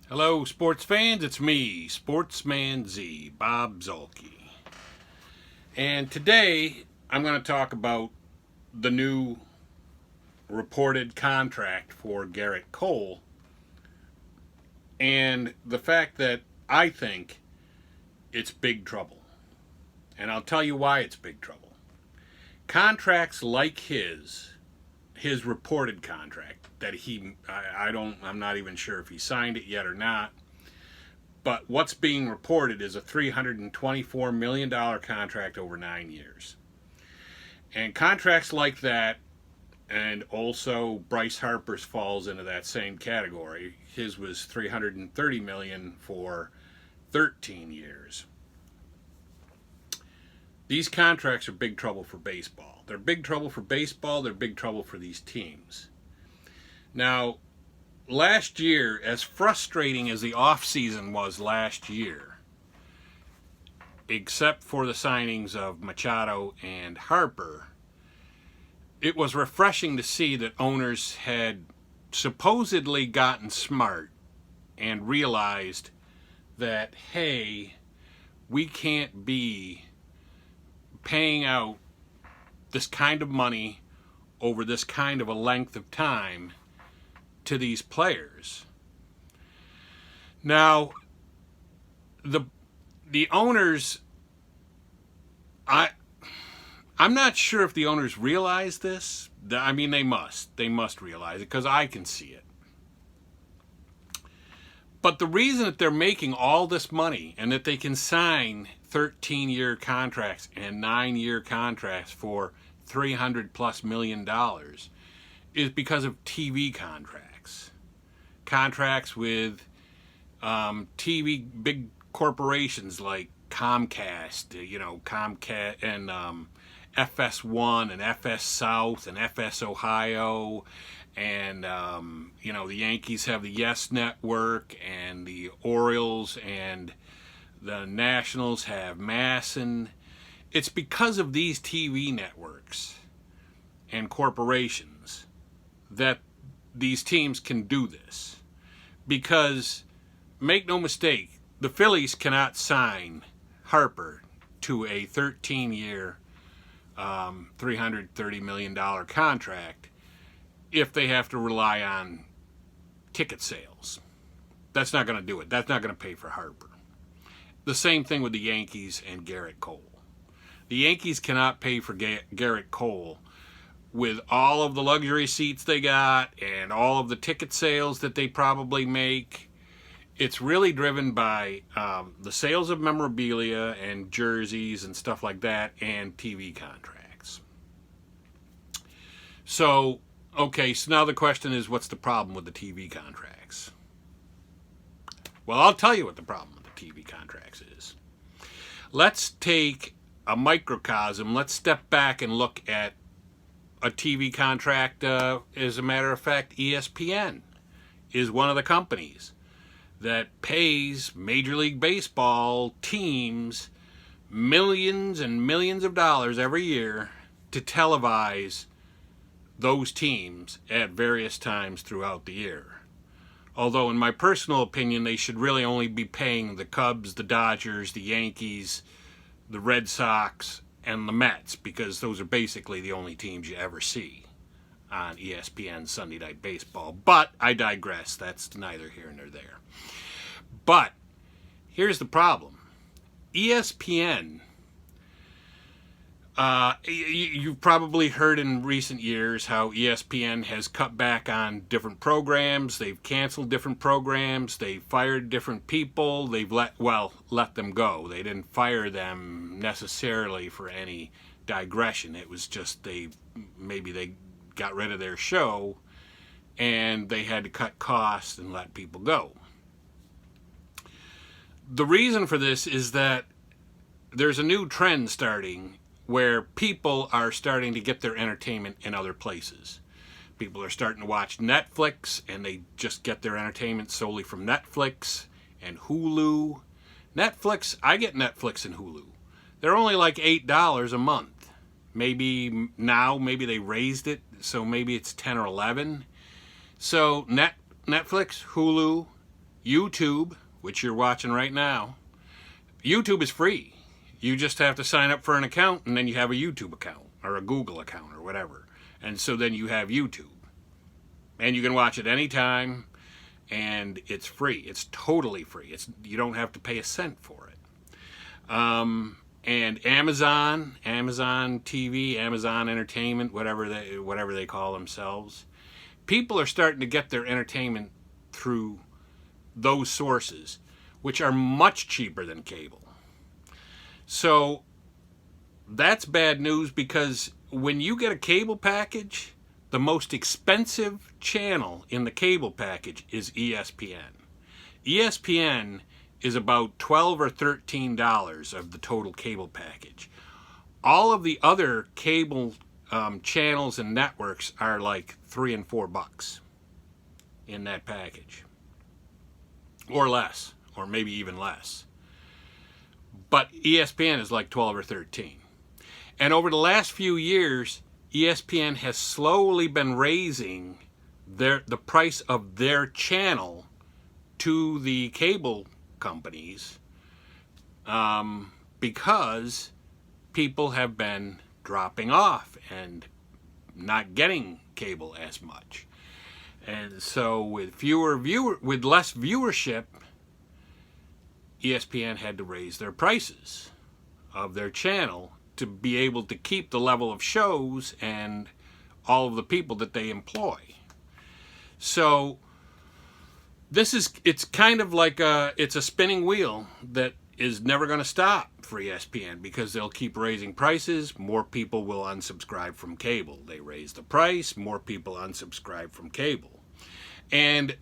Hello, sports fans. It's me, Sportsman Z, Bob Zolke. And today I'm going to talk about the new reported contract for Garritt Cole and the fact that I think it's big trouble. And I'll tell you why it's big trouble. Contracts like his reported contract that I'm not even sure if he signed it yet or not, but what's being reported is a $324 million contract over 9 years. And contracts like that, and also Bryce Harper's falls into that same category. His was $330 million for 13 years. These contracts are big trouble for baseball. They're big trouble for baseball. They're big trouble for these teams. Now, last year, as frustrating as the offseason was last year, except for the signings of Machado and Harper, it was refreshing to see that owners had supposedly gotten smart and realized that, hey, we can't be paying out this kind of money over this kind of a length of time to these players. Now, the owners, I'm not sure if the owners realize this. I mean, they must realize it because I can see it. But the reason that they're making all this money and that they can sign 13-year contracts and 9-year contracts for $300+ million is because of TV contracts. Contracts with TV big corporations like Comcast, Comcast and FS1 and FS South and FS Ohio, and the Yankees have the Yes Network, and the Orioles and the Nationals have MASN. It's because of these TV networks and corporations that these teams can do this. Because, make no mistake, the Phillies cannot sign Harper to a 13-year, $330 million contract if they have to rely on ticket sales. That's not going to do it. That's not going to pay for Harper. The same thing with the Yankees and Garritt Cole. The Yankees cannot pay for Garritt Cole with all of the luxury seats they got and all of the ticket sales that they probably make. It's really driven by the sales of memorabilia and jerseys and stuff like that, and TV contracts. So now the question is, what's the problem with the TV contracts? Well, I'll tell you what the problem with the TV contracts is. Let's take a microcosm. Let's step back and look at a TV contract. As a matter of fact, ESPN is one of the companies that pays Major League Baseball teams millions and millions of dollars every year to televise those teams at various times throughout the year. Although, in my personal opinion, they should really only be paying the Cubs, the Dodgers, the Yankees, the Red Sox, and the Mets, because those are basically the only teams you ever see on ESPN Sunday Night Baseball. But I digress. That's neither here nor there. But here's the problem. ESPN, you've probably heard in recent years how ESPN has cut back on different programs. They've canceled different programs. They've fired different people. They've let them go. They didn't fire them necessarily for any digression. It was just maybe they got rid of their show and they had to cut costs and let people go. The reason for this is that there's a new trend starting where people are starting to get their entertainment in other places. People are starting to watch Netflix, and they just get their entertainment solely from Netflix and Hulu. Netflix, I get Netflix and Hulu. They're only like $8 a month. Maybe they raised it, so maybe it's 10 or 11. So Netflix, Hulu, YouTube, which you're watching right now. YouTube is free. You just have to sign up for an account, and then you have a YouTube account or a Google account or whatever. And so then you have YouTube. And you can watch it anytime, and it's free. It's totally free. You don't have to pay a cent for it. And Amazon TV, Amazon Entertainment, whatever they call themselves. People are starting to get their entertainment through those sources, which are much cheaper than cable. So that's bad news, because when you get a cable package, the most expensive channel in the cable package is ESPN. ESPN is about $12 or $13 of the total cable package. All of the other cable channels and networks are like $3 and $4 in that package, or less, or maybe even less. But ESPN is like 12 or 13. And over the last few years, ESPN has slowly been raising the price of their channel to the cable companies, because people have been dropping off and not getting cable as much. And so with less viewership, ESPN had to raise their prices of their channel to be able to keep the level of shows and all of the people that they employ. So it's kind of like it's a spinning wheel that is never going to stop for ESPN, because they'll keep raising prices. More people will unsubscribe from cable. They raise the price, more people unsubscribe from cable. And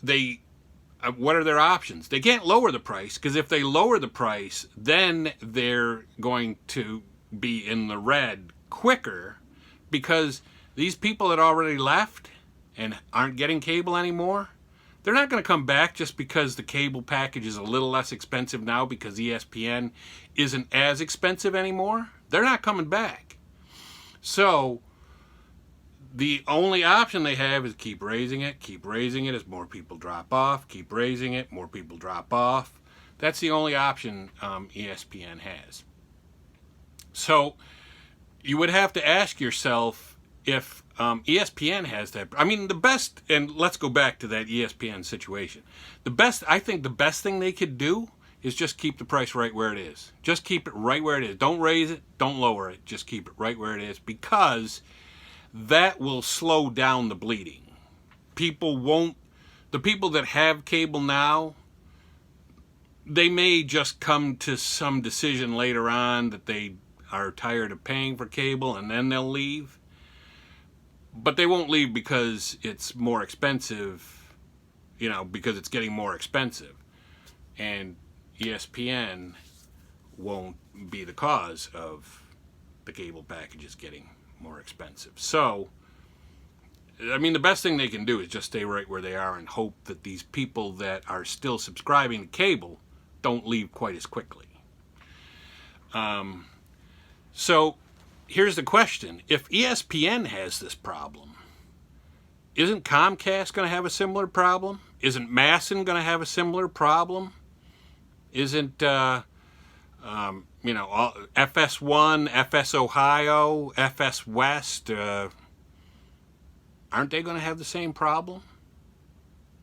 what are their options? They can't lower the price, because if they lower the price, then they're going to be in the red quicker, because these people that already left and aren't getting cable anymore, they're not going to come back just because the cable package is a little less expensive now, because ESPN isn't as expensive anymore. They're not coming back. So the only option they have is keep raising it as more people drop off, keep raising it, more people drop off. That's the only option ESPN has. So you would have to ask yourself if ESPN has that. I mean, the best, and let's go back to that ESPN situation. I think the best thing they could do is just keep the price right where it is. Just keep it right where it is. Don't raise it, don't lower it. Just keep it right where it is, because that will slow down the bleeding. The people that have cable now, they may just come to some decision later on that they are tired of paying for cable, and then they'll leave. But they won't leave because it's more expensive, because it's getting more expensive. And ESPN won't be the cause of the cable packages getting more expensive. So, I mean, the best thing they can do is just stay right where they are and hope that these people that are still subscribing to cable don't leave quite as quickly. So here's the question. If ESPN has this problem, isn't Comcast going to have a similar problem? Isn't Masson going to have a similar problem? Isn't, FS1, FS Ohio, FS West, aren't they going to have the same problem?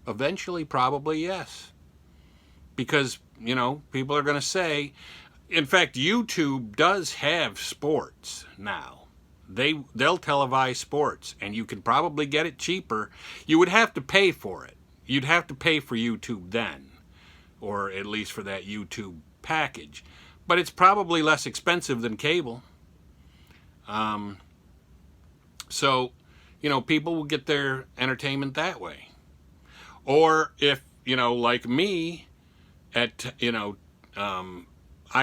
Eventually, probably, yes. Because, people are going to say, in fact, YouTube does have sports now. They'll televise sports, and you can probably get it cheaper. You would have to pay for it. You'd have to pay for YouTube then, or at least for that YouTube package. But it's probably less expensive than cable. So, people will get their entertainment that way. Or if, like me, I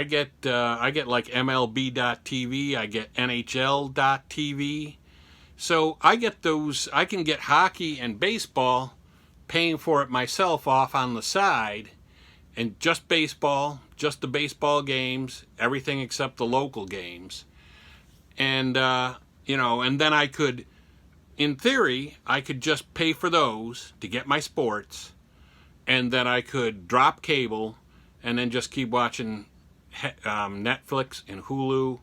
get like MLB.TV, I get NHL.TV. So I can get hockey and baseball, paying for it myself off on the side, and just baseball, just the baseball games, everything except the local games. And, and then I could, in theory, I could just pay for those to get my sports, and then I could drop cable and then just keep watching Netflix and Hulu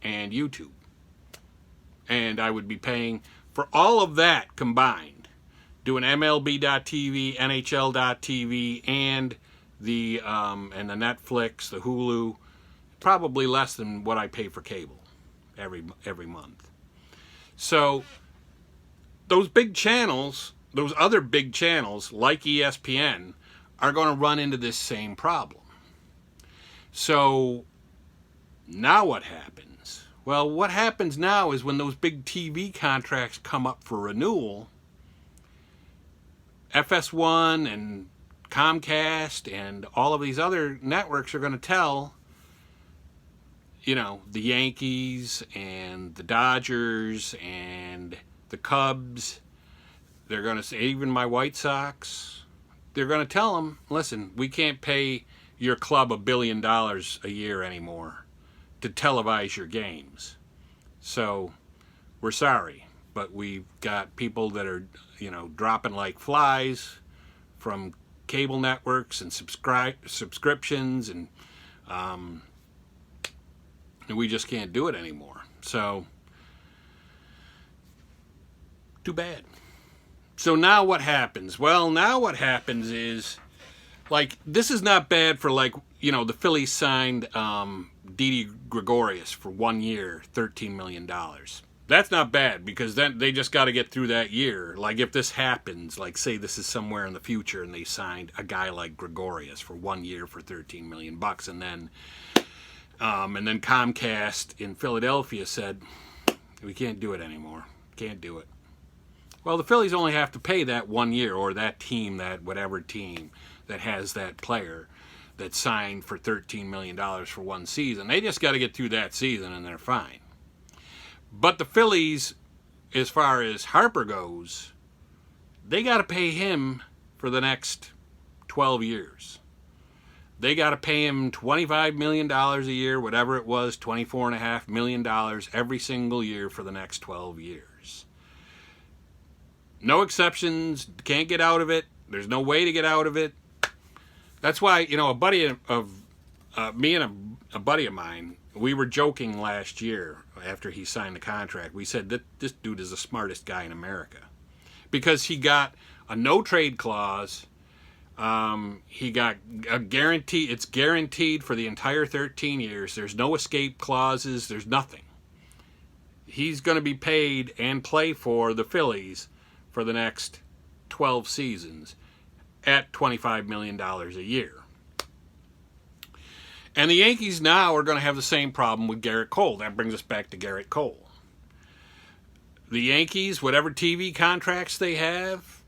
and YouTube. And I would be paying for all of that combined, doing MLB.TV, NHL.TV, and the Netflix, the Hulu, probably less than what I pay for cable every month. So those big channels, those other big channels like ESPN, are going to run into this same problem. So now what happens? Well, what happens now is when those big TV contracts come up for renewal, FS1 and Comcast and all of these other networks are going to tell, you know, the Yankees and the Dodgers and the Cubs, they're going to say, even my White Sox, they're going to tell them, listen, we can't pay your club $1 billion a year anymore to televise your games. So we're sorry, but we've got people that are, you know, dropping like flies from cable networks and subscriptions, and we just can't do it anymore. So too bad. So now what happens? Well, now what happens is, like, this is not bad for, like, you know, the Phillies signed Didi Gregorius for 1 year, $13 million. That's not bad, because then they just got to get through that year. Like, if this happens, like, say this is somewhere in the future and they signed a guy like Gregorius for 1 year for $13 million, and then Comcast in Philadelphia said, we can't do it anymore. Can't do it. Well, the Phillies only have to pay that 1 year, or that team, that whatever team that has that player that signed for $13 million for one season. They just got to get through that season and they're fine. But the Phillies, as far as Harper goes, they got to pay him for the next 12 years. They got to pay him $25 million a year, whatever it was, $24.5 million every single year for the next 12 years. No exceptions, can't get out of it. There's no way to get out of it. That's why, you know, a buddy of me and a buddy of mine, we were joking last year after he signed the contract. We said that this dude is the smartest guy in America, because he got a no-trade clause. He got a guarantee. It's guaranteed for the entire 13 years. There's no escape clauses. There's nothing. He's going to be paid and play for the Phillies for the next 12 seasons at $25 million a year. And the Yankees now are going to have the same problem with Garritt Cole. That brings us back to Garritt Cole. The Yankees, whatever TV contracts they have,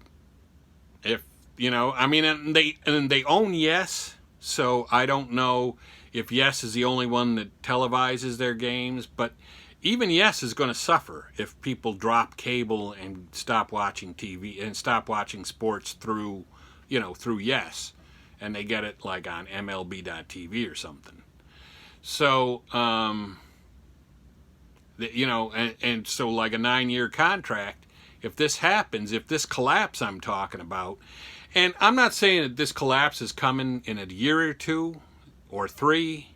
if, you know, I mean, and they own Yes, so I don't know if Yes is the only one that televises their games, but even Yes is going to suffer if people drop cable and stop watching TV and stop watching sports through, you know, through Yes, and they get it like on MLB.TV or something. So, you know, and so like a 9-year contract, if this happens, if this collapse I'm talking about, and I'm not saying that this collapse is coming in a year or 2 or 3,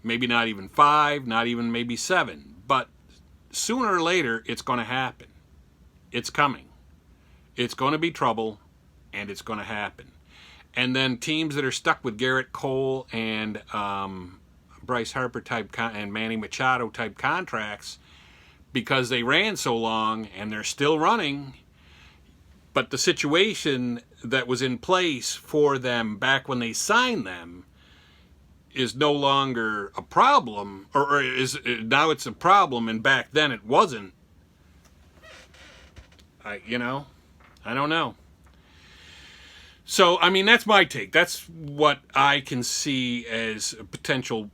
maybe not even 5, not even maybe 7, but sooner or later it's going to happen. It's coming. It's going to be trouble, and it's going to happen. And then teams that are stuck with Garritt Cole and Bryce Harper type and Manny Machado type contracts, because they ran so long and they're still running, but the situation that was in place for them back when they signed them is no longer a problem, or is now it's a problem, and back then it wasn't. I don't know. So, I mean, that's my take. That's what I can see as a potential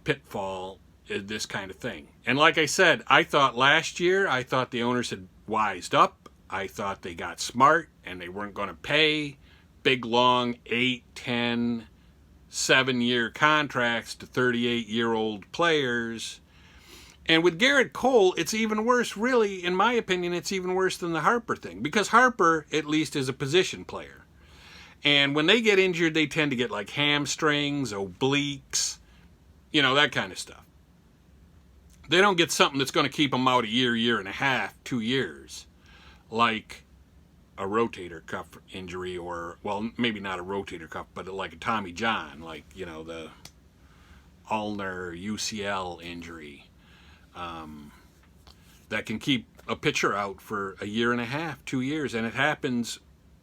pitfall in this kind of thing. And like I said, I thought last year, I thought the owners had wised up. I thought they got smart and they weren't going to pay big, long 8, 10, 7-year contracts to 38-year-old players. And with Garritt Cole, it's even worse, really, in my opinion, it's even worse than the Harper thing. Because Harper, at least, is a position player. And when they get injured, they tend to get like hamstrings, obliques, you know, that kind of stuff. They don't get something that's going to keep them out a year, year and a half, 2 years, like a rotator cuff injury, or, well, maybe not a rotator cuff, but like a Tommy John, like, you know, the ulnar UCL injury, that can keep a pitcher out for a year and a half, 2 years. And it happens,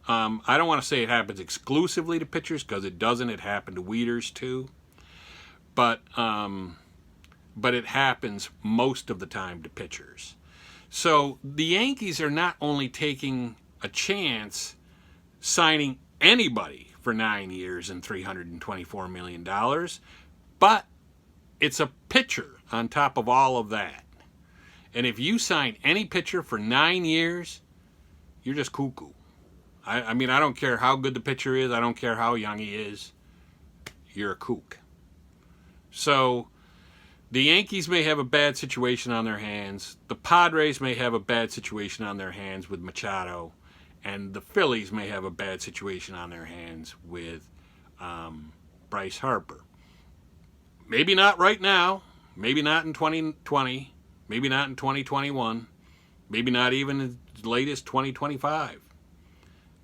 I don't want to say it happens exclusively to pitchers, because it doesn't. It happened to weeders too. But it happens most of the time to pitchers. So the Yankees are not only taking a chance signing anybody for 9 years and $324 million, but it's a pitcher on top of all of that. And if you sign any pitcher for 9 years, you're just cuckoo. I mean, I don't care how good the pitcher is. I don't care how young he is. You're a kook. So the Yankees may have a bad situation on their hands. The Padres may have a bad situation on their hands with Machado. And the Phillies may have a bad situation on their hands with Bryce Harper. Maybe not right now. Maybe not in 2020. Maybe not in 2021. Maybe not even as late as 2025.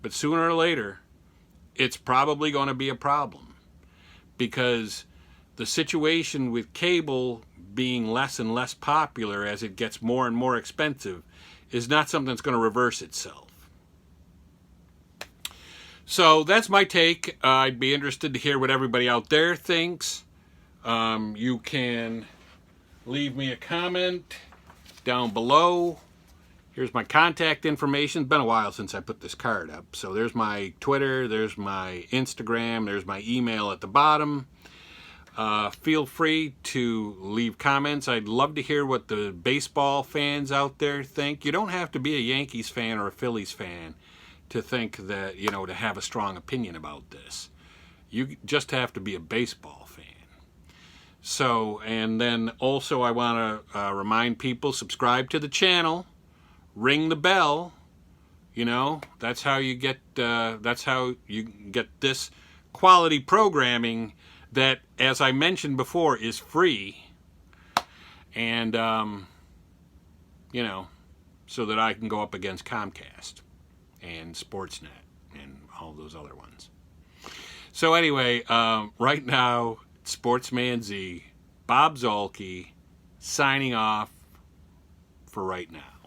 But sooner or later, it's probably going to be a problem. Because the situation with cable being less and less popular as it gets more and more expensive is not something that's going to reverse itself. So that's my take. I'd be interested to hear what everybody out there thinks. You can leave me a comment down below. Here's my contact information. It's been a while since I put this card up. So there's my Twitter, there's my Instagram, there's my email at the bottom. Feel free to leave comments. I'd love to hear what the baseball fans out there think. You don't have to be a Yankees fan or a Phillies fan to think that, you know, to have a strong opinion about this. You just have to be a baseball fan. So, and then also I want to remind people, subscribe to the channel, ring the bell. You know, that's how you get this quality programming that, as I mentioned before, is free. And, you know, so that I can go up against Comcast and Sportsnet and all those other ones. So anyway, right now, Sportsman Z, Bob Zolke, signing off for right now.